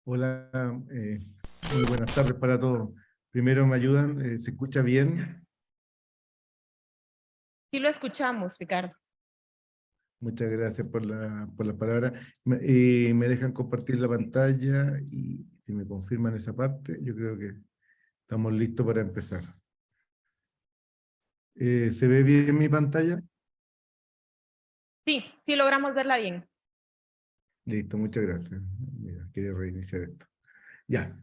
Hola, muy buenas tardes para todos. Primero me ayudan, ¿se escucha bien? Sí lo escuchamos, Ricardo. Muchas gracias por la palabra. Me dejan compartir la pantalla y si me confirman esa parte, yo creo que estamos listos para empezar. ¿Se ve bien mi pantalla? Sí, sí logramos verla bien. Listo, muchas gracias. Mira, quería reiniciar esto. Ya.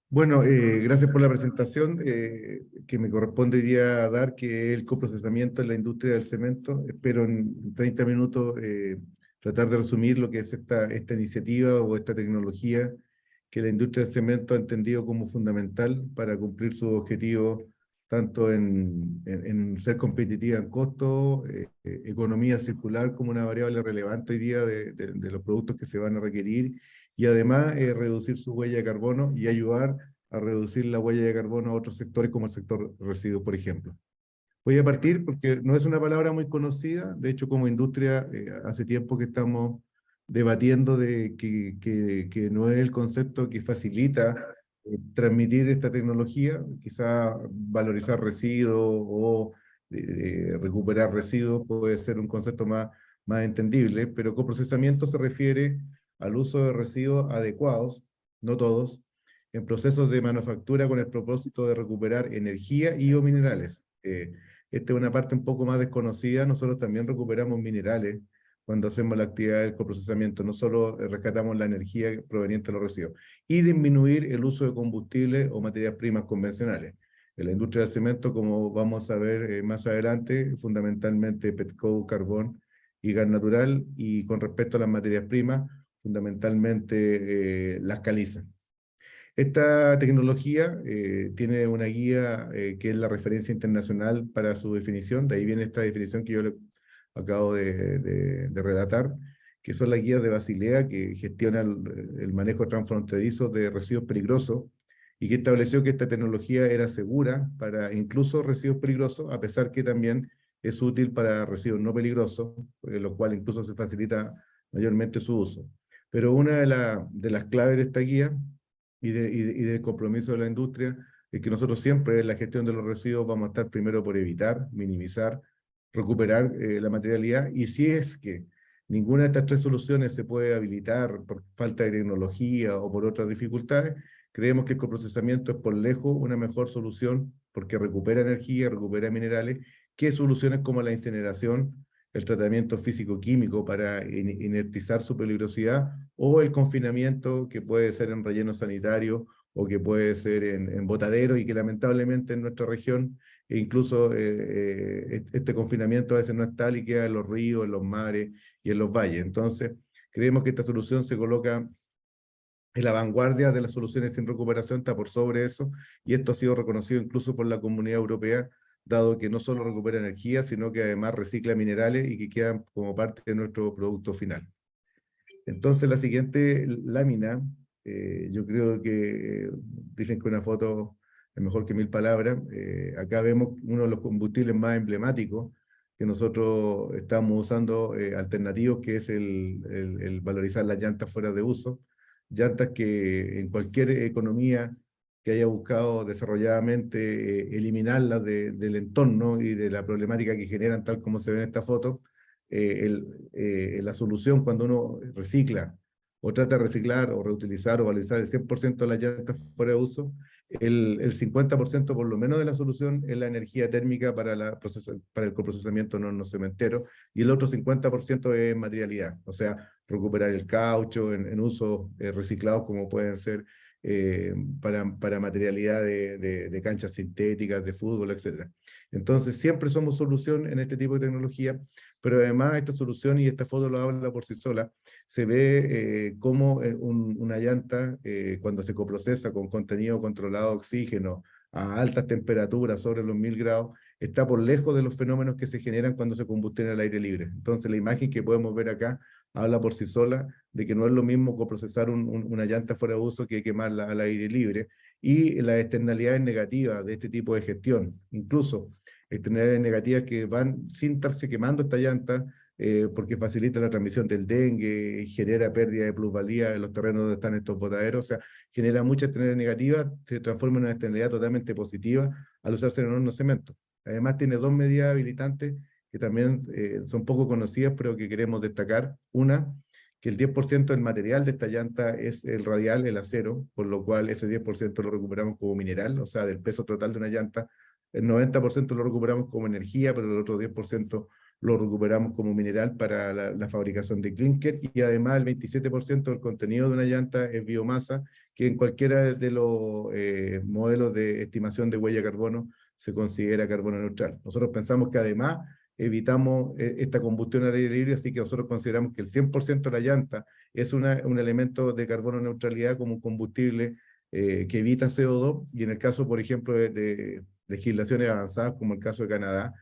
Bueno, gracias por la presentación que me corresponde hoy día dar, que es el coprocesamiento en la industria del cemento. Espero en 30 minutos tratar de resumir lo que es esta iniciativa o esta tecnología que la industria del cemento ha entendido como fundamental para cumplir sus objetivos, tanto en ser competitiva en costo, economía circular como una variable relevante hoy día de los productos que se van a requerir y además reducir su huella de carbono y ayudar a reducir la huella de carbono a otros sectores como el sector residuos, por ejemplo. Voy a partir porque no es una palabra muy conocida, de hecho como industria hace tiempo que estamos debatiendo de que no es el concepto que facilita transmitir esta tecnología, quizá valorizar residuos o recuperar residuos puede ser un concepto más entendible, pero coprocesamiento se refiere al uso de residuos adecuados, no todos, en procesos de manufactura con el propósito de recuperar energía y o minerales. Esta es una parte un poco más desconocida. Nosotros también recuperamos minerales cuando hacemos la actividad del coprocesamiento. No solo rescatamos la energía proveniente de los residuos. Y disminuir el uso de combustibles o materias primas convencionales. En la industria del cemento, como vamos a ver más adelante, fundamentalmente petcoke, carbón y gas natural. Y con respecto a las materias primas, fundamentalmente las calizas. Esta tecnología tiene una guía que es la referencia internacional para su definición, de ahí viene esta definición que yo le acabo de relatar, que son las guías de Basilea que gestiona el manejo transfronterizo de residuos peligrosos y que estableció que esta tecnología era segura para incluso residuos peligrosos, a pesar que también es útil para residuos no peligrosos, lo cual incluso se facilita mayormente su uso. Pero una de las claves de esta guía y del compromiso de la industria, es que nosotros siempre en la gestión de los residuos vamos a estar primero por evitar, minimizar, recuperar la materialidad, y si es que ninguna de estas tres soluciones se puede habilitar por falta de tecnología o por otras dificultades, creemos que el coprocesamiento es por lejos una mejor solución porque recupera energía, recupera minerales, que soluciones como la incineración, el tratamiento físico-químico para inertizar su peligrosidad, o el confinamiento que puede ser en relleno sanitario o que puede ser en botadero y que lamentablemente en nuestra región e incluso este confinamiento a veces no es tal y queda en los ríos, en los mares y en los valles. Entonces, creemos que esta solución se coloca en la vanguardia de las soluciones sin recuperación, está por sobre eso, y esto ha sido reconocido incluso por la Comunidad Europea, dado que no solo recupera energía, sino que además recicla minerales y que quedan como parte de nuestro producto final. Entonces, la siguiente lámina, yo creo que dicen que una foto es mejor que mil palabras. Acá vemos uno de los combustibles más emblemáticos que nosotros estamos usando alternativos, que es el valorizar las llantas fuera de uso. Llantas que en cualquier economía que haya buscado desarrolladamente eliminarlas del entorno y de la problemática que generan, tal como se ve en esta foto, la solución cuando uno recicla o trata de reciclar o reutilizar o valorizar el 100% de las llantas fuera de uso, el 50% por lo menos de la solución es la energía térmica para el coprocesamiento no cementero, y el otro 50% es materialidad, o sea, recuperar el caucho en usos reciclados como pueden ser para materialidad de canchas sintéticas, de fútbol, etc. Entonces, siempre somos solución en este tipo de tecnología, pero además esta solución, y esta foto lo habla por sí sola, se ve cómo una llanta, cuando se coprocesa con contenido controlado de oxígeno a altas temperaturas, sobre los 1000 grados, está por lejos de los fenómenos que se generan cuando se combustiona al aire libre. Entonces la imagen que podemos ver acá habla por sí sola de que no es lo mismo coprocesar una llanta fuera de uso que quemarla al aire libre, y las externalidades negativas de este tipo de gestión, incluso externalidades negativas que van sin estarse quemando esta llanta, porque facilita la transmisión del dengue, genera pérdida de plusvalía en los terrenos donde están estos botaderos, o sea, genera mucha externalidad negativa, se transforma en una externalidad totalmente positiva al usarse en un horno de cemento. Además tiene dos medidas habilitantes que también son poco conocidas, pero que queremos destacar. Una, que el 10% del material de esta llanta es el radial, el acero, por lo cual ese 10% lo recuperamos como mineral, o sea, del peso total de una llanta, el 90% lo recuperamos como energía, pero el otro 10% lo recuperamos como mineral para la fabricación de clinker, y además el 27% del contenido de una llanta es biomasa, que en cualquiera de los modelos de estimación de huella de carbono se considera carbono neutral. Nosotros pensamos que además evitamos esta combustión al aire libre, así que nosotros consideramos que el 100% de la llanta es un elemento de carbono neutralidad como un combustible que evita CO2, y en el caso, por ejemplo, de legislaciones avanzadas, como el caso de Canadá,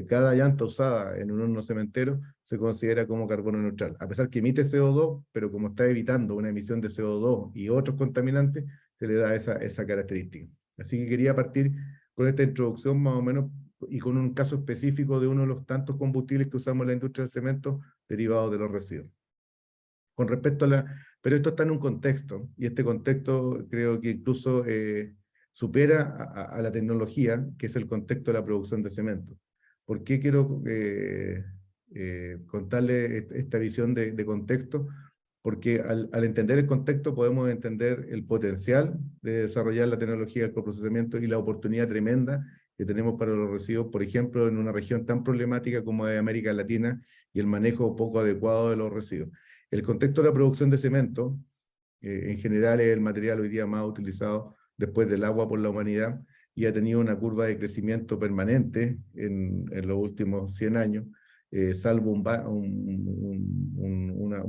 cada llanta usada en un horno cementero se considera como carbono neutral, a pesar que emite CO2, pero como está evitando una emisión de CO2 y otros contaminantes, se le da esa característica. Así que quería partir con esta introducción más o menos y con un caso específico de uno de los tantos combustibles que usamos en la industria del cemento derivados de los residuos. Con respecto a pero esto está en un contexto, y este contexto creo que incluso supera a la tecnología, que es el contexto de la producción de cemento. ¿Por qué quiero contarle esta visión de contexto? Porque al entender el contexto podemos entender el potencial de desarrollar la tecnología del coprocesamiento y la oportunidad tremenda que tenemos para los residuos, por ejemplo, en una región tan problemática como de América Latina y el manejo poco adecuado de los residuos. El contexto de la producción de cemento, en general es el material hoy día más utilizado después del agua por la humanidad, y ha tenido una curva de crecimiento permanente en los últimos 100 años, salvo un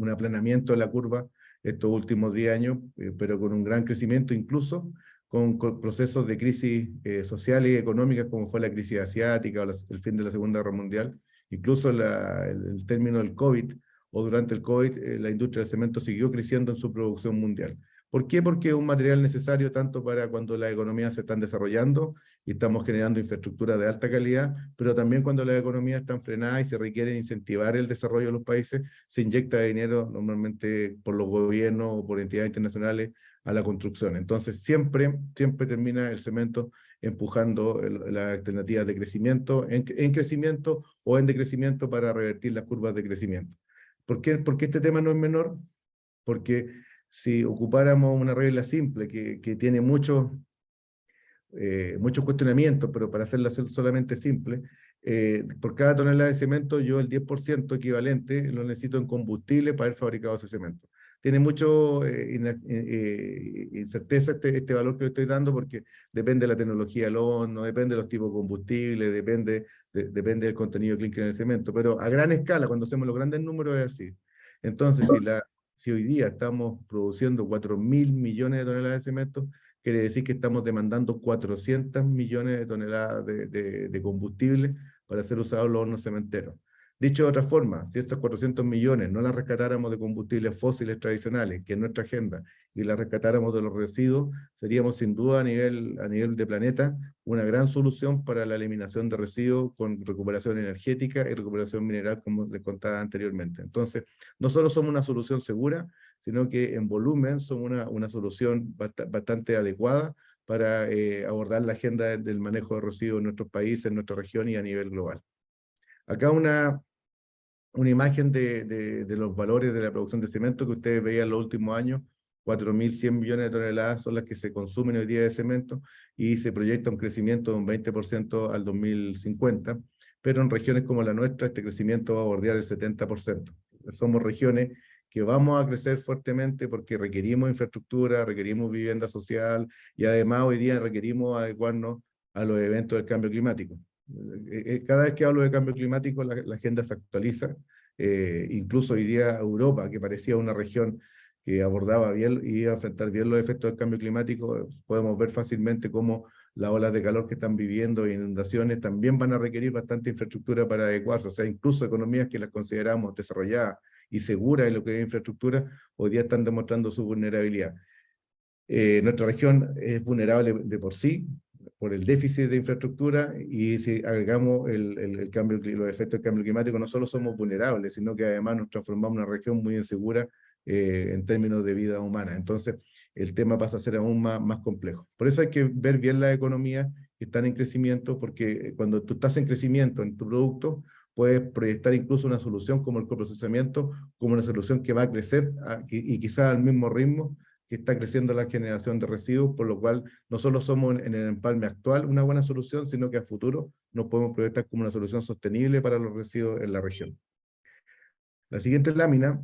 aplanamiento de la curva estos últimos 10 años, pero con un gran crecimiento, incluso con procesos de crisis sociales y económicas, como fue la crisis asiática o el fin de la Segunda Guerra Mundial, incluso el término del COVID, o durante el COVID, la industria del cemento siguió creciendo en su producción mundial. ¿Por qué? Porque es un material necesario tanto para cuando las economías se están desarrollando y estamos generando infraestructura de alta calidad, pero también cuando las economías están frenadas y se requiere incentivar el desarrollo de los países, se inyecta dinero normalmente por los gobiernos o por entidades internacionales a la construcción. Entonces siempre termina el cemento empujando las alternativas de crecimiento, en crecimiento o en decrecimiento, para revertir las curvas de crecimiento. ¿Por qué este tema no es menor? Porque si ocupáramos una regla simple que tiene muchos cuestionamientos, pero para hacerla solamente simple, por cada tonelada de cemento, yo el 10% equivalente lo necesito en combustible para haber fabricado ese cemento. Tiene mucho incerteza este valor que le estoy dando, porque depende de la tecnología del horno, depende de los tipos de combustible, depende del contenido clínico en el cemento, pero a gran escala, cuando hacemos los grandes números, es así. Entonces, si hoy día estamos produciendo 4.000 millones de toneladas de cemento, quiere decir que estamos demandando 400 millones de toneladas de combustible para ser usados en los hornos cementeros. Dicho de otra forma, si estos 400 millones no las rescatáramos de combustibles fósiles tradicionales, que es nuestra agenda, y las rescatáramos de los residuos, seríamos sin duda a nivel de planeta una gran solución para la eliminación de residuos con recuperación energética y recuperación mineral, como les contaba anteriormente. Entonces, no solo somos una solución segura, sino que en volumen son una solución bastante adecuada para abordar la agenda del manejo de residuos en nuestros países, en nuestra región y a nivel global. Acá una imagen de los valores de la producción de cemento que ustedes veían en los últimos años. 4.100 millones de toneladas son las que se consumen hoy día de cemento, y se proyecta un crecimiento de un 20% al 2050, pero en regiones como la nuestra este crecimiento va a bordear el 70%. Somos regiones que vamos a crecer fuertemente porque requerimos infraestructura, requerimos vivienda social, y además hoy día requerimos adecuarnos a los eventos del cambio climático. Cada vez que hablo de cambio climático, la agenda se actualiza. Incluso hoy día Europa, que parecía una región que abordaba bien y iba a enfrentar bien los efectos del cambio climático, podemos ver fácilmente cómo las olas de calor que están viviendo e inundaciones también van a requerir bastante infraestructura para adecuarse. O sea, incluso economías que las consideramos desarrolladas y seguras en lo que es infraestructura, hoy día están demostrando su vulnerabilidad. Nuestra región es vulnerable de por sí, por el déficit de infraestructura, y si agregamos los efectos del cambio climático, no solo somos vulnerables, sino que además nos transformamos en una región muy insegura en términos de vida humana. Entonces, el tema pasa a ser aún más complejo. Por eso hay que ver bien las economías que están en crecimiento, porque cuando tú estás en crecimiento en tu producto, puedes proyectar incluso una solución como el coprocesamiento, como una solución que va a crecer y quizás al mismo ritmo que está creciendo la generación de residuos, por lo cual no solo somos en el empalme actual una buena solución, sino que a futuro nos podemos proyectar como una solución sostenible para los residuos en la región. La siguiente lámina,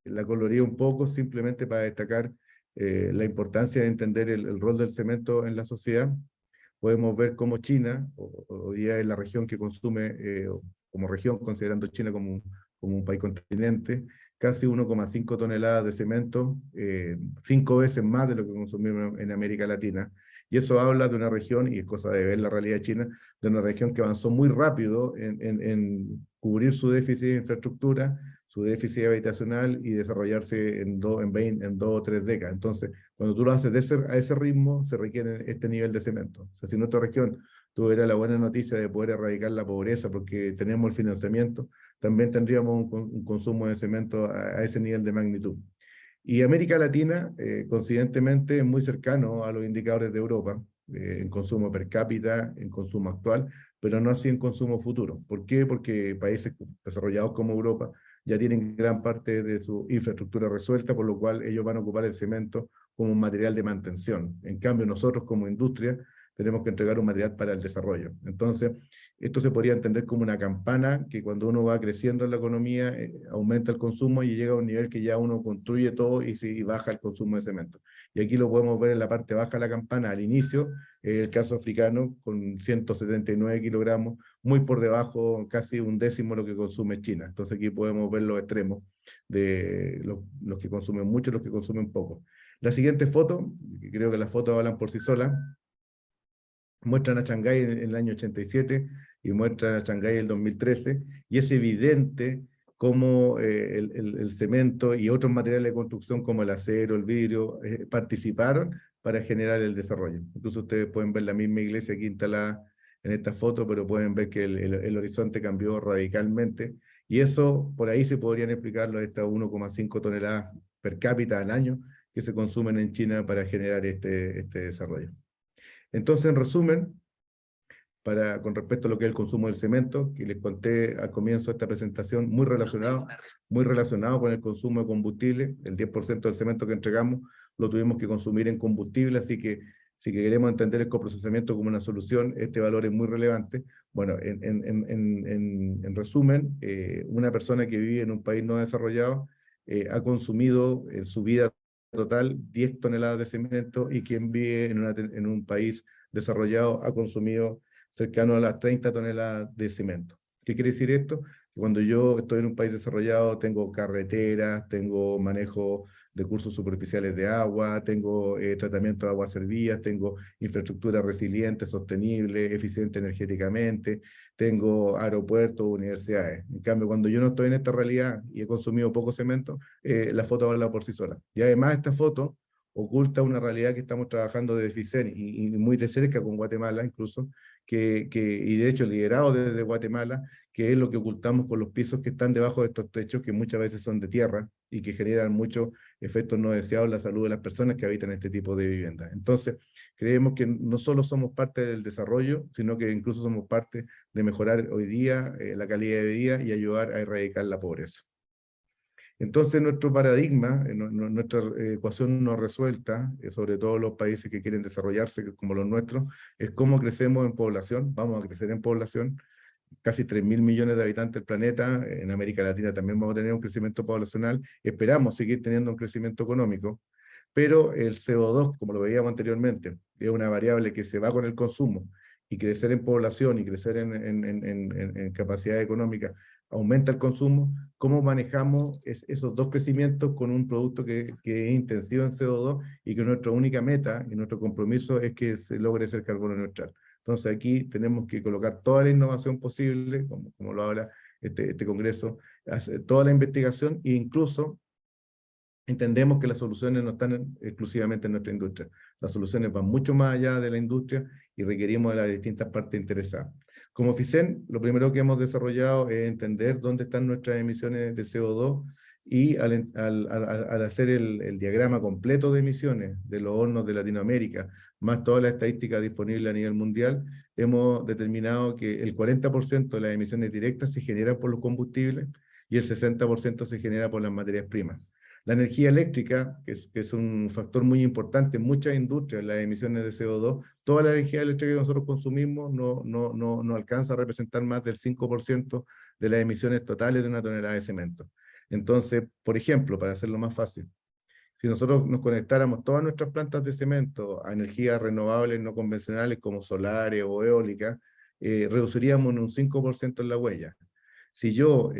la coloreé un poco simplemente para destacar la importancia de entender el rol del cemento en la sociedad. Podemos ver cómo China, hoy día es la región que consume, como región, considerando China como un país continente, casi 1,5 toneladas de cemento, 5 veces más de lo que consumimos en América Latina. Y eso habla de una región, y es cosa de ver la realidad china, de una región que avanzó muy rápido en cubrir su déficit de infraestructura, su déficit habitacional y desarrollarse en 2 o 3 décadas. Entonces, cuando tú lo haces a ese ritmo, se requiere este nivel de cemento. O sea, si nuestra región tuviera la buena noticia de poder erradicar la pobreza porque tenemos el financiamiento, también tendríamos un consumo de cemento a ese nivel de magnitud. Y América Latina, coincidentemente, es muy cercano a los indicadores de Europa, en consumo per cápita, en consumo actual, pero no así en consumo futuro. ¿Por qué? Porque países desarrollados como Europa ya tienen gran parte de su infraestructura resuelta, por lo cual ellos van a ocupar el cemento como un material de mantención. En cambio, nosotros como industria tenemos que entregar un material para el desarrollo. Entonces, esto se podría entender como una campana que cuando uno va creciendo en la economía, aumenta el consumo y llega a un nivel que ya uno construye todo y baja el consumo de cemento. Y aquí lo podemos ver en la parte baja de la campana, al inicio, el caso africano, con 179 kilogramos, muy por debajo, casi un décimo lo que consume China. Entonces aquí podemos ver los extremos de los que consumen mucho y los que consumen poco. La siguiente foto, que creo que las fotos hablan por sí solas, muestran a Shanghái en el año 87 y muestran a Shanghái en el 2013, y es evidente cómo el cemento y otros materiales de construcción como el acero, el vidrio, participaron para generar el desarrollo. Incluso ustedes pueden ver la misma iglesia aquí instalada en esta foto, pero pueden ver que el horizonte cambió radicalmente, y eso por ahí se podrían explicarlo a estas 1,5 toneladas per cápita al año que se consumen en China para generar este desarrollo. Entonces, en resumen, con respecto a lo que es el consumo del cemento, que les conté al comienzo de esta presentación, muy relacionado con el consumo de combustible. El 10% del cemento que entregamos lo tuvimos que consumir en combustible, así que si queremos entender el coprocesamiento como una solución, este valor es muy relevante. Bueno, en resumen, una persona que vive en un país no desarrollado ha consumido en su vida total 10 toneladas de cemento, y quien vive en un país desarrollado ha consumido cercano a las 30 toneladas de cemento. ¿Qué quiere decir esto? Que cuando yo estoy en un país desarrollado, tengo carreteras, tengo manejo de cursos superficiales de agua, tengo tratamiento de aguas servidas, tengo infraestructura resiliente, sostenible, eficiente energéticamente, tengo aeropuertos, universidades. En cambio, cuando yo no estoy en esta realidad y he consumido poco cemento, la foto habla por sí sola. Y además esta foto oculta una realidad que estamos trabajando desde FICEN y muy de cerca con Guatemala incluso, y de hecho liderado desde Guatemala, que es lo que ocultamos con los pisos que están debajo de estos techos, que muchas veces son de tierra y que generan muchos efectos no deseados en la salud de las personas que habitan este tipo de viviendas. Entonces, creemos que no solo somos parte del desarrollo, sino que incluso somos parte de mejorar hoy día la calidad de vida y ayudar a erradicar la pobreza. Entonces, nuestro paradigma, nuestra ecuación no resuelta, sobre todo los países que quieren desarrollarse como los nuestros, es cómo crecemos en población. Vamos a crecer en población, casi 3.000 millones de habitantes del planeta. En América Latina también vamos a tener un crecimiento poblacional. Esperamos seguir teniendo un crecimiento económico, pero el CO2, como lo veíamos anteriormente, es una variable que se va con el consumo, y crecer en población y crecer en capacidad económica aumenta el consumo. ¿Cómo manejamos esos dos crecimientos con un producto que es intensivo en CO2 y que nuestra única meta y nuestro compromiso es que se logre ser carbono neutral? Entonces aquí tenemos que colocar toda la innovación posible, como lo habla este congreso, hacer toda la investigación e incluso entendemos que las soluciones no están exclusivamente en nuestra industria. Las soluciones van mucho más allá de la industria y requerimos de las distintas partes interesadas. Como FICEN, lo primero que hemos desarrollado es entender dónde están nuestras emisiones de CO2 y al hacer el diagrama completo de emisiones de los hornos de Latinoamérica, más todas las estadísticas disponibles a nivel mundial, hemos determinado que el 40% de las emisiones directas se generan por los combustibles y el 60% se genera por las materias primas. La energía eléctrica, que es un factor muy importante en muchas industrias, las emisiones de CO2, toda la energía eléctrica que nosotros consumimos no alcanza a representar más del 5% de las emisiones totales de una tonelada de cemento. Entonces, por ejemplo, para hacerlo más fácil, si nosotros nos conectáramos todas nuestras plantas de cemento a energías renovables no convencionales como solares o eólicas, reduciríamos en un 5% en la huella. Si yo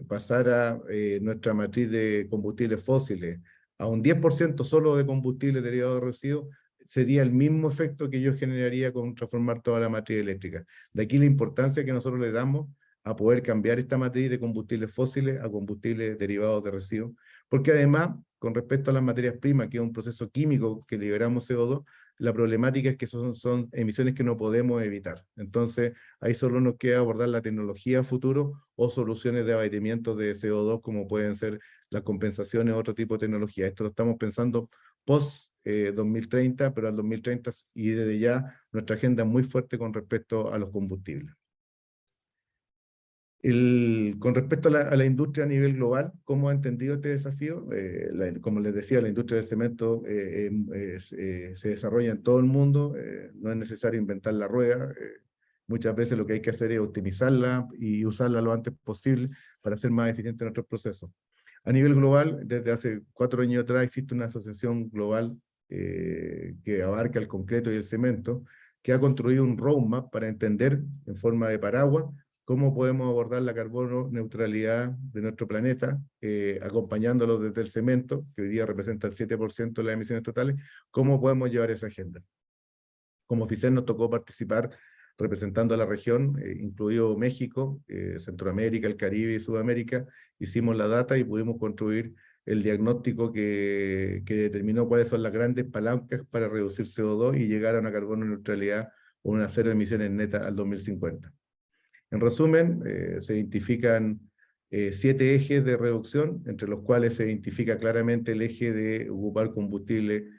pasara nuestra matriz de combustibles fósiles a un 10% solo de combustible derivado de residuos, sería el mismo efecto que yo generaría con transformar toda la matriz eléctrica. De aquí la importancia que nosotros le damos a poder cambiar esta matriz de combustibles fósiles a combustibles derivados de residuos, porque además, con respecto a las materias primas, que es un proceso químico que liberamos CO2, la problemática es que son emisiones que no podemos evitar. Entonces, ahí solo nos queda abordar la tecnología a futuro o soluciones de abatimiento de CO2, como pueden ser las compensaciones o otro tipo de tecnología. Esto lo estamos pensando post 2030, pero al 2030 y desde ya nuestra agenda es muy fuerte con respecto a los combustibles. Con respecto a la industria a nivel global, ¿cómo ha entendido este desafío? Como les decía, la industria del cemento se desarrolla en todo el mundo, no es necesario inventar la rueda, muchas veces lo que hay que hacer es optimizarla y usarla lo antes posible para hacer más eficientes nuestros procesos. A nivel global, desde hace 4 años atrás existe una asociación global que abarca el concreto y el cemento, que ha construido un roadmap para entender en forma de paraguas cómo podemos abordar la carbono neutralidad de nuestro planeta, acompañándolo desde el cemento, que hoy día representa el 7% de las emisiones totales, cómo podemos llevar esa agenda. Como FICEN nos tocó participar representando a la región, incluido México, Centroamérica, el Caribe y Sudamérica, hicimos la data y pudimos construir el diagnóstico que determinó cuáles son las grandes palancas para reducir CO2 y llegar a una carbono neutralidad o una cero emisiones netas al 2050. En resumen, se identifican 7 ejes de reducción, entre los cuales se identifica claramente el eje de ocupar combustible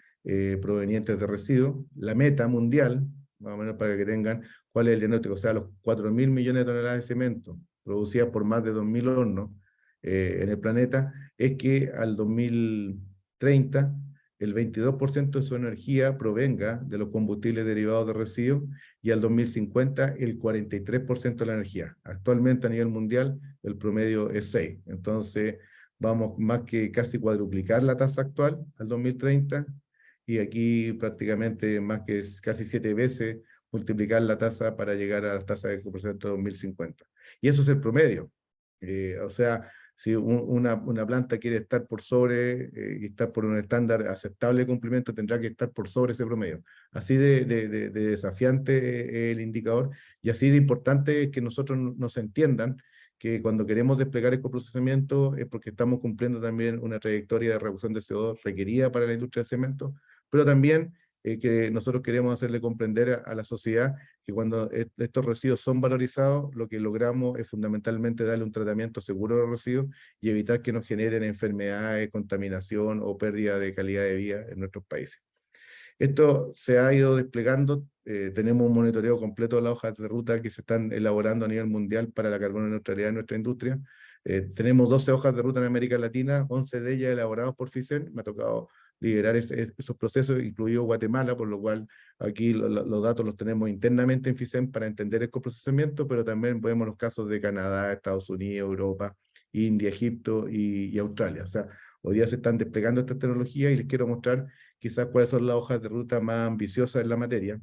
provenientes de residuos. La meta mundial, más o menos para que tengan cuál es el diagnóstico, o sea, los 4.000 millones de toneladas de cemento producidas por más de 2.000 hornos en el planeta, es que al 2030 el 22% de su energía provenga de los combustibles derivados de residuos y al 2050 el 43% de la energía. Actualmente a nivel mundial el promedio es 6. Entonces vamos más que casi cuadruplicar la tasa actual al 2030 y aquí prácticamente más que casi 7 veces multiplicar la tasa para llegar a la tasa de crecimiento de 2050. Y eso es el promedio. O sea, si una planta quiere estar por sobre y estar por un estándar aceptable de cumplimiento, tendrá que estar por sobre ese promedio. Así de desafiante el indicador y así de importante es que nosotros nos entiendan que cuando queremos desplegar ecoprocesamiento es porque estamos cumpliendo también una trayectoria de reducción de CO2 requerida para la industria del cemento, pero también que nosotros queremos hacerle comprender a la sociedad que cuando estos residuos son valorizados, lo que logramos es fundamentalmente darle un tratamiento seguro a los residuos y evitar que nos generen enfermedades, contaminación o pérdida de calidad de vida en nuestros países. Esto se ha ido desplegando, tenemos un monitoreo completo de las hojas de ruta que se están elaborando a nivel mundial para la carbono neutralidad en nuestra industria. Tenemos 12 hojas de ruta en América Latina, 11 de ellas elaboradas por FICEN. Me ha tocado liderar esos procesos, incluido Guatemala, por lo cual aquí los datos los tenemos internamente en FICEN para entender el coprocesamiento, pero también vemos los casos de Canadá, Estados Unidos, Europa, India, Egipto y Australia. O sea, hoy día se están desplegando estas tecnologías y les quiero mostrar quizás cuáles son las hojas de ruta más ambiciosas en la materia.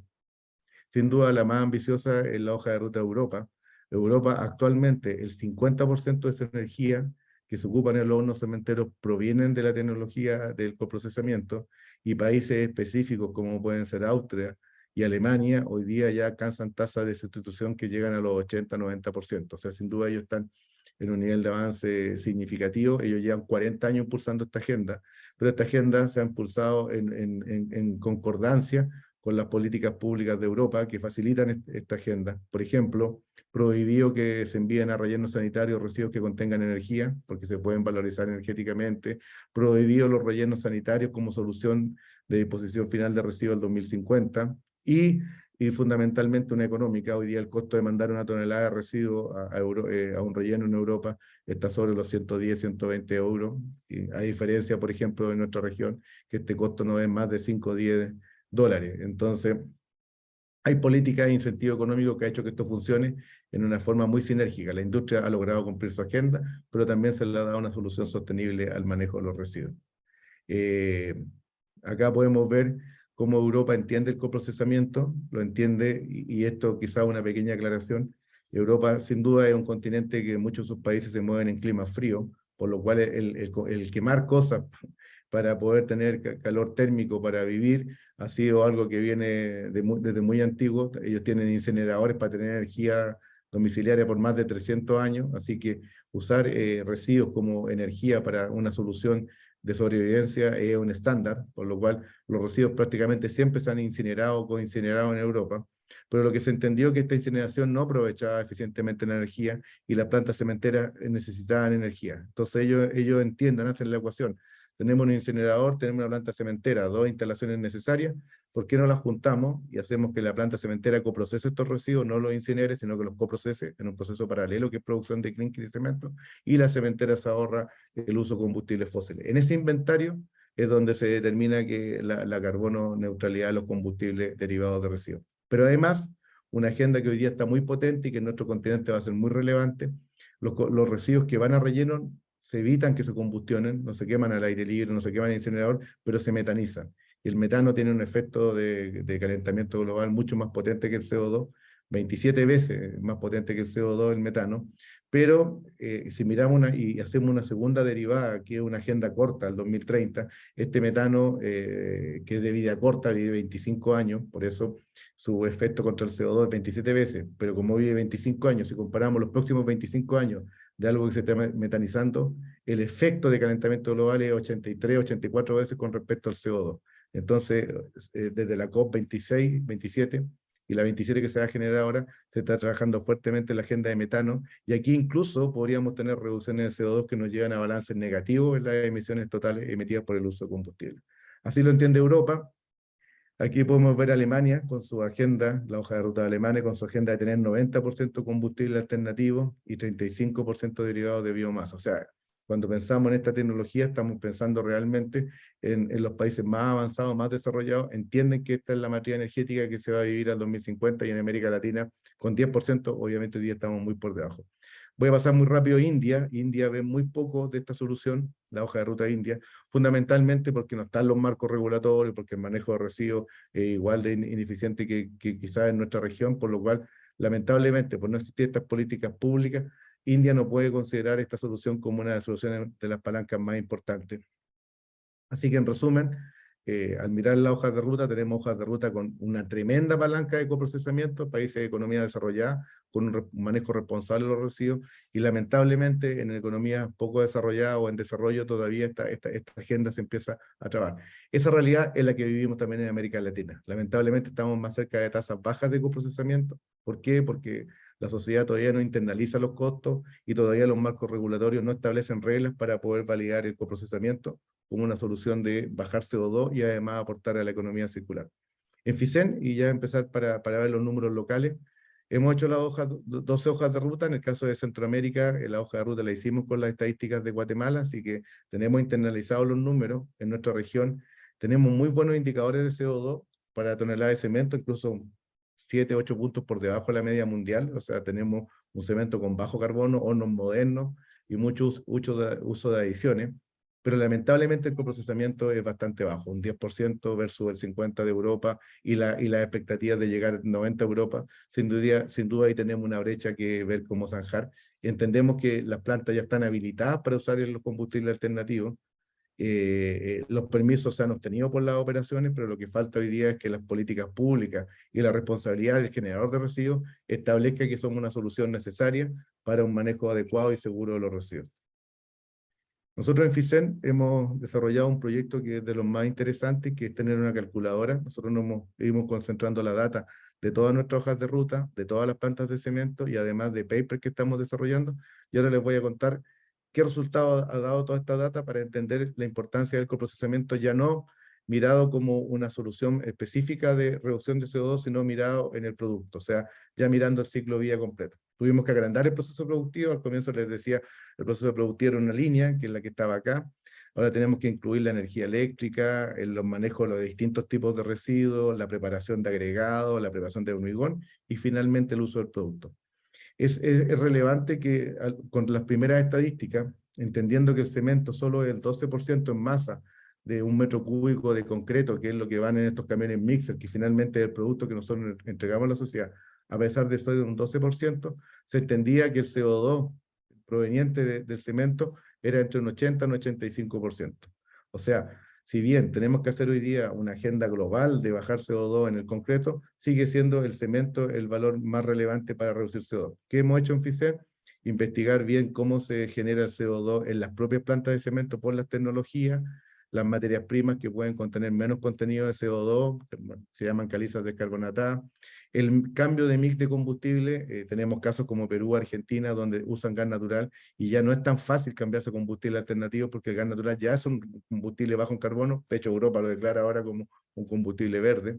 Sin duda la más ambiciosa es la hoja de ruta de Europa. Europa actualmente el 50% de su energía que se ocupan en los hornos cementeros provienen de la tecnología del coprocesamiento y países específicos como pueden ser Austria y Alemania hoy día ya alcanzan tasas de sustitución que llegan a los 80-90%. O sea, sin duda ellos están en un nivel de avance significativo. Ellos llevan 40 años impulsando esta agenda, pero esta agenda se ha impulsado en concordancia con las políticas públicas de Europa que facilitan esta agenda. Por ejemplo, prohibido que se envíen a rellenos sanitarios residuos que contengan energía, porque se pueden valorizar energéticamente, prohibido los rellenos sanitarios como solución de disposición final de residuos al 2050, y fundamentalmente una económica. Hoy día el costo de mandar una tonelada de residuos a un relleno en Europa está sobre los 110, 120 euros, y a diferencia, por ejemplo, de nuestra región, que este costo no es más de 5 o 10 dólares. Entonces, hay políticas e incentivo económico que ha hecho que esto funcione en una forma muy sinérgica. La industria ha logrado cumplir su agenda, pero también se le ha dado una solución sostenible al manejo de los residuos. Eh, Acá podemos ver cómo Europa entiende el coprocesamiento, lo entiende, y esto quizá una pequeña aclaración. Europa sin duda es un continente que muchos de sus países se mueven en clima frío, por lo cual el quemar cosas para poder tener calor térmico para vivir ha sido algo que viene desde muy antiguo. Ellos tienen incineradores para tener energía domiciliaria por más de 300 años, así que usar residuos como energía para una solución de sobrevivencia es un estándar, por lo cual los residuos prácticamente siempre se han incinerado o coincinerado en Europa, pero lo que se entendió es que esta incineración no aprovechaba eficientemente la energía y las plantas cementeras necesitaban energía. Entonces ellos entienden, hacen la ecuación. Tenemos un incinerador, tenemos una planta cementera, dos instalaciones necesarias. ¿Por qué no las juntamos y hacemos que la planta cementera coprocese estos residuos, no los incinere, sino que los coprocese en un proceso paralelo que es producción de clinker y cemento, y la cementera se ahorra el uso de combustibles fósiles? En ese inventario es donde se determina que la carbono neutralidad de los combustibles derivados de residuos. Pero además, una agenda que hoy día está muy potente y que en nuestro continente va a ser muy relevante, los residuos que van a relleno se evitan que se combustionen, no se queman al aire libre, no se queman en el incinerador, pero se metanizan. Y el metano tiene un efecto de calentamiento global mucho más potente que el CO2, 27 veces más potente que el CO2 el metano, pero si miramos y hacemos una segunda derivada, que es una agenda corta al 2030, este metano, que es de vida corta, vive 25 años, por eso su efecto contra el CO2 es 27 veces, pero como vive 25 años, si comparamos los próximos 25 años de algo que se está metanizando, el efecto de calentamiento global es 83, 84 veces con respecto al CO2. Entonces, desde la COP26, 27 y la 27 que se va a generar ahora, se está trabajando fuertemente en la agenda de metano, y aquí incluso podríamos tener reducciones de CO2 que nos llevan a balances negativos en las emisiones totales emitidas por el uso de combustible. Así lo entiende Europa. Aquí podemos ver a Alemania con su agenda, la hoja de ruta de Alemania, con su agenda de tener 90% combustible alternativo y 35% derivados de biomasa. O sea, cuando pensamos en esta tecnología, estamos pensando realmente en los países más avanzados, más desarrollados, entienden que esta es la materia energética que se va a vivir al 2050, y en América Latina con 10%, obviamente hoy día estamos muy por debajo. Voy a pasar muy rápido a India. India ve muy poco de esta solución, la hoja de ruta de India, fundamentalmente porque no están los marcos regulatorios, porque el manejo de residuos es igual de ineficiente que quizás en nuestra región, por lo cual, lamentablemente, por no existir estas políticas públicas, India no puede considerar esta solución como una de las soluciones de las palancas más importantes. Así que, en resumen, al mirar las hojas de ruta, tenemos hojas de ruta con una tremenda palanca de coprocesamiento, países de economía desarrollada, con un manejo responsable de los residuos, y lamentablemente en economías poco desarrolladas o en desarrollo todavía esta agenda se empieza a trabar. Esa realidad es la que vivimos también en América Latina. Lamentablemente estamos más cerca de tasas bajas de coprocesamiento. ¿Por qué? Porque la sociedad todavía no internaliza los costos y todavía los marcos regulatorios no establecen reglas para poder validar el coprocesamiento como una solución de bajar CO2 y además aportar a la economía circular. En FICEN, y ya empezar para ver los números locales, hemos hecho 12 hojas de ruta. En el caso de Centroamérica, la hoja de ruta la hicimos con las estadísticas de Guatemala, así que tenemos internalizados los números. En nuestra región tenemos muy buenos indicadores de CO2 para tonelada de cemento, incluso 7, 8 puntos por debajo de la media mundial. O sea, tenemos un cemento con bajo carbono, hornos modernos y mucho uso de adiciones. Pero lamentablemente el coprocesamiento es bastante bajo, un 10% versus el 50% de Europa, y las expectativas de llegar a 90% a Europa. Sin duda ahí tenemos una brecha que ver cómo zanjar. Entendemos que las plantas ya están habilitadas para usar los combustibles alternativos, Los permisos se han obtenido por las operaciones, pero lo que falta hoy día es que las políticas públicas y la responsabilidad del generador de residuos establezca que son una solución necesaria para un manejo adecuado y seguro de los residuos. Nosotros en FICEN hemos desarrollado un proyecto que es de los más interesantes, que es tener una calculadora. Nosotros nos íbamos concentrando la data de todas nuestras hojas de ruta, de todas las plantas de cemento y además de papers que estamos desarrollando. Y ahora les voy a contar qué resultado ha dado toda esta data para entender la importancia del coprocesamiento, ya no mirado como una solución específica de reducción de CO2, sino mirado en el producto, o sea, ya mirando el ciclo de vida completo. Tuvimos que agrandar el proceso productivo. Al comienzo les decía, el proceso productivo era una línea, que es la que estaba acá. Ahora tenemos que incluir la energía eléctrica, en los manejos de los distintos tipos de residuos, la preparación de agregados, la preparación de hormigón y finalmente el uso del producto. Es relevante que con las primeras estadísticas, entendiendo que el cemento solo es el 12% en masa de un metro cúbico de concreto, que es lo que van en estos camiones mixer, que finalmente es el producto que nosotros entregamos a la sociedad, a pesar de ser un 12%, se entendía que el CO2 proveniente del cemento era entre un 80 y un 85%. O sea, si bien tenemos que hacer hoy día una agenda global de bajar CO2 en el concreto, sigue siendo el cemento el valor más relevante para reducir CO2. ¿Qué hemos hecho en FICER? Investigar bien cómo se genera el CO2 en las propias plantas de cemento por las tecnologías, las materias primas que pueden contener menos contenido de CO2, que se llaman calizas descarbonatadas. El cambio de mix de combustible, tenemos casos como Perú, Argentina, donde usan gas natural y ya no es tan fácil cambiarse a combustible alternativo porque el gas natural ya es un combustible bajo en carbono. De hecho, Europa lo declara ahora como un combustible verde.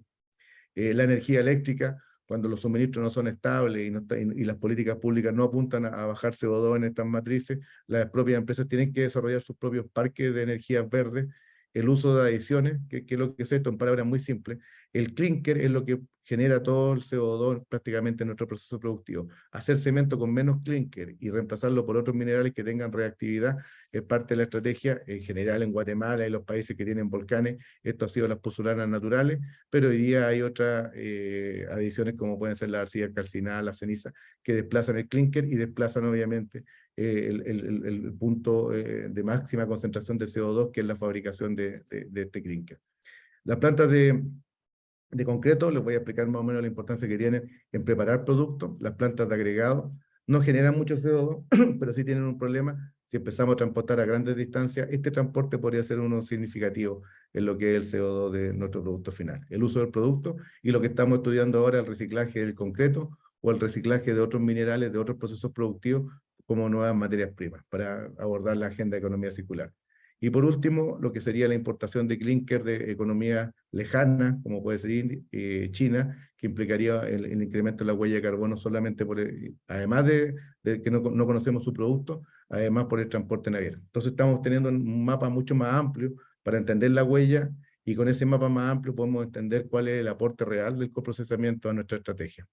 La energía eléctrica, cuando los suministros no son estables y las políticas públicas no apuntan a bajar CO2 en estas matrices, las propias empresas tienen que desarrollar sus propios parques de energías verdes. El uso de adiciones, que es lo que es esto en palabras muy simples. El clinker es lo que genera todo el CO2 prácticamente en nuestro proceso productivo. Hacer cemento con menos clinker y reemplazarlo por otros minerales que tengan reactividad es parte de la estrategia en general en Guatemala y los países que tienen volcanes. Esto ha sido las pozolanas naturales, pero hoy día hay otras adiciones como pueden ser la arcilla calcinada, la ceniza, que desplazan el clinker y desplazan obviamente el punto de máxima concentración de CO2, que es la fabricación de este clinker. Las plantas de concreto, les voy a explicar más o menos la importancia que tienen en preparar productos. Las plantas de agregado no generan mucho CO2, pero sí tienen un problema. Si empezamos a transportar a grandes distancias, este transporte podría ser uno significativo en lo que es el CO2 de nuestro producto final. El uso del producto y lo que estamos estudiando ahora, el reciclaje del concreto o el reciclaje de otros minerales, de otros procesos productivos como nuevas materias primas para abordar la agenda de economía circular. Y por último, lo que sería la importación de clinker de economía lejana, como puede ser China, que implicaría el incremento de la huella de carbono solamente por, además de que no conocemos su producto, además por el transporte naviero. Entonces estamos teniendo un mapa mucho más amplio para entender la huella y con ese mapa más amplio podemos entender cuál es el aporte real del coprocesamiento a nuestra estrategia.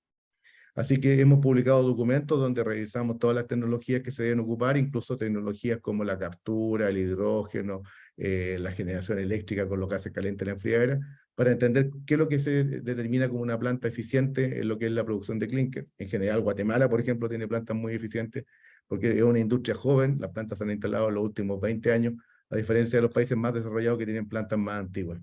Así que hemos publicado documentos donde revisamos todas las tecnologías que se deben ocupar, incluso tecnologías como la captura, el hidrógeno, la generación eléctrica con lo que hace caliente la enfriadera, para entender qué es lo que se determina como una planta eficiente en lo que es la producción de clinker. En general, Guatemala, por ejemplo, tiene plantas muy eficientes porque es una industria joven, las plantas se han instalado en los últimos 20 años, a diferencia de los países más desarrollados que tienen plantas más antiguas.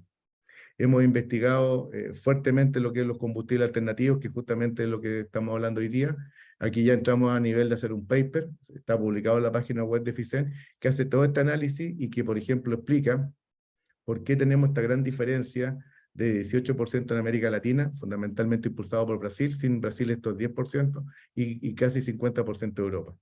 Hemos investigado fuertemente lo que es los combustibles alternativos, que justamente es lo que estamos hablando hoy día. Aquí ya entramos a nivel de hacer un paper, está publicado en la página web de FICEN, que hace todo este análisis y que, por ejemplo, explica por qué tenemos esta gran diferencia de 18% en América Latina, fundamentalmente impulsado por Brasil, sin Brasil estos 10%, y casi 50% de Europa.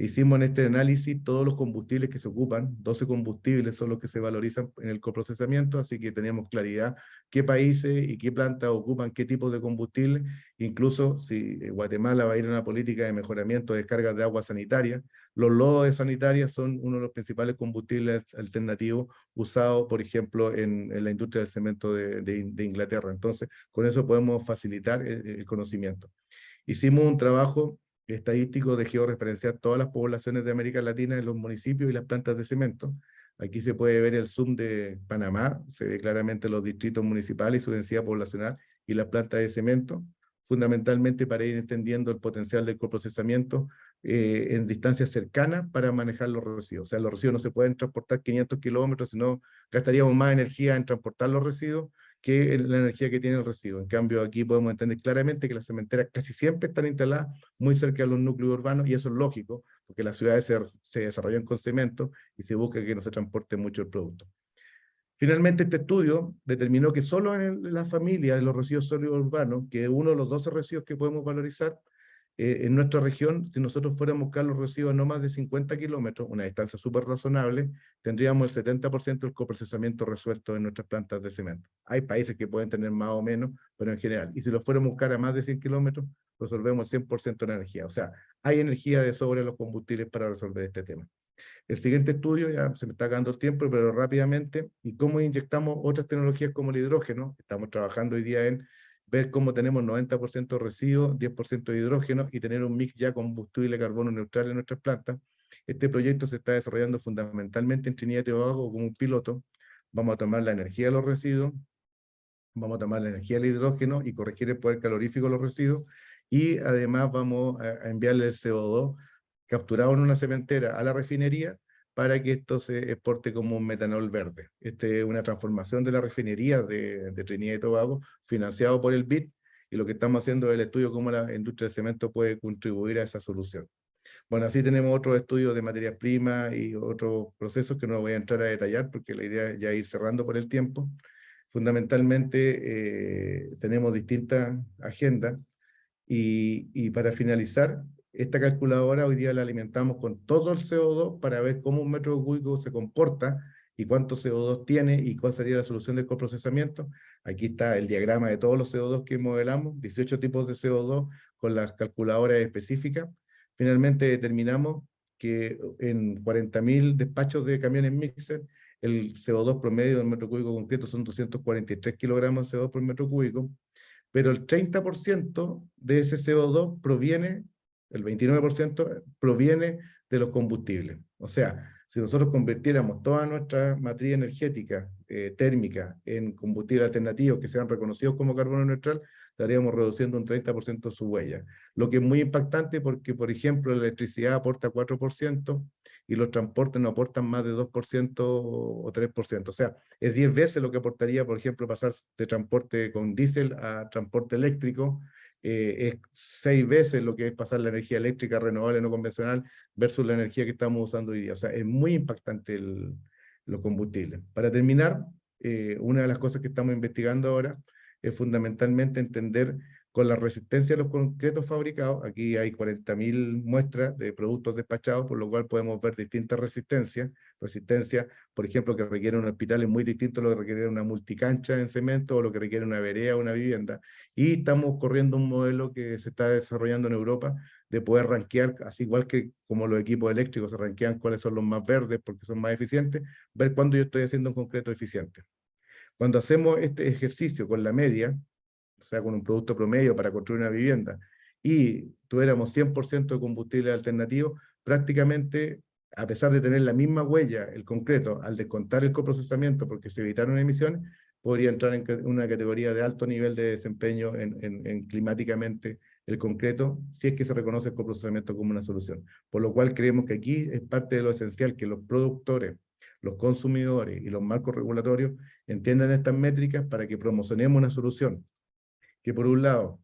Hicimos en este análisis todos los combustibles que se ocupan, 12 combustibles son los que se valorizan en el coprocesamiento, así que teníamos claridad qué países y qué plantas ocupan qué tipo de combustible, incluso si Guatemala va a ir a una política de mejoramiento de descargas de agua sanitaria, los lodos de sanitaria son uno de los principales combustibles alternativos usados, por ejemplo, en la industria del cemento de Inglaterra. Entonces, con eso podemos facilitar el conocimiento. Hicimos un trabajo estadístico de georreferenciar todas las poblaciones de América Latina en los municipios y las plantas de cemento. Aquí se puede ver el zoom de Panamá, se ve claramente los distritos municipales y su densidad poblacional y las plantas de cemento, fundamentalmente para ir entendiendo el potencial del coprocesamiento. en distancias cercanas para manejar los residuos. O sea, los residuos no se pueden transportar 500 kilómetros, sino gastaríamos más energía en transportar los residuos que en la energía que tiene el residuo. En cambio, aquí podemos entender claramente que las cementeras casi siempre están instaladas muy cerca de los núcleos urbanos, y eso es lógico, porque las ciudades se desarrollan con cemento y se busca que no se transporte mucho el producto. Finalmente, este estudio determinó que solo en la familia de los residuos sólidos urbanos, que es uno de los 12 residuos que podemos valorizar, en nuestra región, si nosotros fuéramos a buscar los residuos a no más de 50 kilómetros, una distancia súper razonable, tendríamos el 70% del coprocesamiento resuelto en nuestras plantas de cemento. Hay países que pueden tener más o menos, pero en general. Y si los fuéramos a buscar a más de 100 kilómetros, resolvemos el 100% de la energía. O sea, hay energía de sobra en los combustibles para resolver este tema. El siguiente estudio, ya se me está acabando el tiempo, pero rápidamente, y cómo inyectamos otras tecnologías como el hidrógeno. Estamos trabajando hoy día en ver cómo tenemos 90% de residuos, 10% de hidrógeno, y tener un mix ya combustible carbono neutral en nuestras plantas. Este proyecto se está desarrollando fundamentalmente en Trinidad y Tobago como un piloto. Vamos a tomar la energía de los residuos, vamos a tomar la energía del hidrógeno y corregir el poder calorífico de los residuos, y además vamos a enviarle el CO2 capturado en una cementera a la refinería para que esto se exporte como un metanol verde. Esta es una transformación de la refinería de Trinidad y Tobago, financiado por el BID, y lo que estamos haciendo es el estudio cómo la industria del cemento puede contribuir a esa solución. Bueno, así tenemos otros estudios de materias primas y otros procesos que no voy a entrar a detallar porque la idea es ya ir cerrando por el tiempo. Fundamentalmente tenemos distintas agendas, y para finalizar, esta calculadora hoy día la alimentamos con todo el CO2 para ver cómo un metro cúbico se comporta y cuánto CO2 tiene y cuál sería la solución del coprocesamiento. Aquí está el diagrama de todos los CO2 que modelamos, 18 tipos de CO2 con las calculadoras específicas. Finalmente determinamos que en 40.000 despachos de camiones mixer, el CO2 promedio del metro cúbico concreto son 243 kilogramos de CO2 por metro cúbico, pero el 30% de ese CO2 proviene, el 29% proviene de los combustibles. O sea, si nosotros convirtiéramos toda nuestra matriz energética térmica en combustibles alternativos que sean reconocidos como carbono neutral, estaríamos reduciendo un 30% su huella. Lo que es muy impactante porque, por ejemplo, la electricidad aporta 4% y los transportes no aportan más de 2% o 3%. O sea, es 10 veces lo que aportaría, por ejemplo, pasar de transporte con diésel a transporte eléctrico. Es 6 veces lo que es pasar la energía eléctrica renovable no convencional versus la energía que estamos usando hoy día. O sea, es muy impactante los combustibles. Para terminar, una de las cosas que estamos investigando ahora es fundamentalmente entender con la resistencia de los concretos fabricados. Aquí hay 40.000 muestras de productos despachados, por lo cual podemos ver distintas resistencias. Resistencia, por ejemplo, que requiere un hospital es muy distinto a lo que requiere una multicancha en cemento o lo que requiere una vereda o una vivienda. Y estamos corriendo un modelo que se está desarrollando en Europa de poder rankear, así igual que como los equipos eléctricos se rankean cuáles son los más verdes porque son más eficientes, ver cuándo yo estoy haciendo un concreto eficiente. Cuando hacemos este ejercicio con la media, o sea, con un producto promedio para construir una vivienda, y tuviéramos 100% de combustible alternativo, prácticamente, a pesar de tener la misma huella, el concreto, al descontar el coprocesamiento porque se evitaron emisiones, podría entrar en una categoría de alto nivel de desempeño en climáticamente el concreto, si es que se reconoce el coprocesamiento como una solución. Por lo cual creemos que aquí es parte de lo esencial que los productores, los consumidores y los marcos regulatorios entiendan estas métricas para que promocionemos una solución que, por un lado,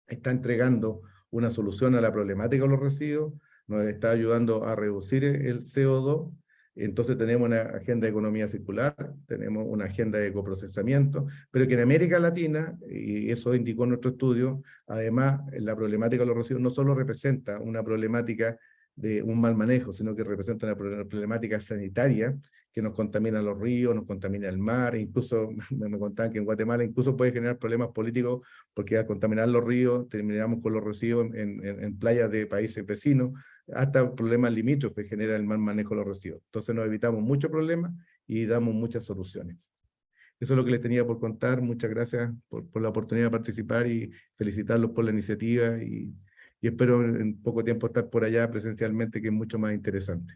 está entregando una solución a la problemática de los residuos, nos está ayudando a reducir el CO2, entonces tenemos una agenda de economía circular, tenemos una agenda de coprocesamiento, pero que en América Latina, y eso indicó nuestro estudio, además la problemática de los residuos no solo representa una problemática de un mal manejo, sino que representa una problemática sanitaria que nos contamina los ríos, nos contamina el mar, incluso me contaban que en Guatemala incluso puede generar problemas políticos porque al contaminar los ríos terminamos con los residuos en playas de países vecinos, hasta problemas limítrofes genera el mal manejo de los residuos. Entonces nos evitamos muchos problemas y damos muchas soluciones. Eso es lo que les tenía por contar. Muchas gracias por la oportunidad de participar y felicitarlos por la iniciativa y espero en poco tiempo estar por allá presencialmente, que es mucho más interesante.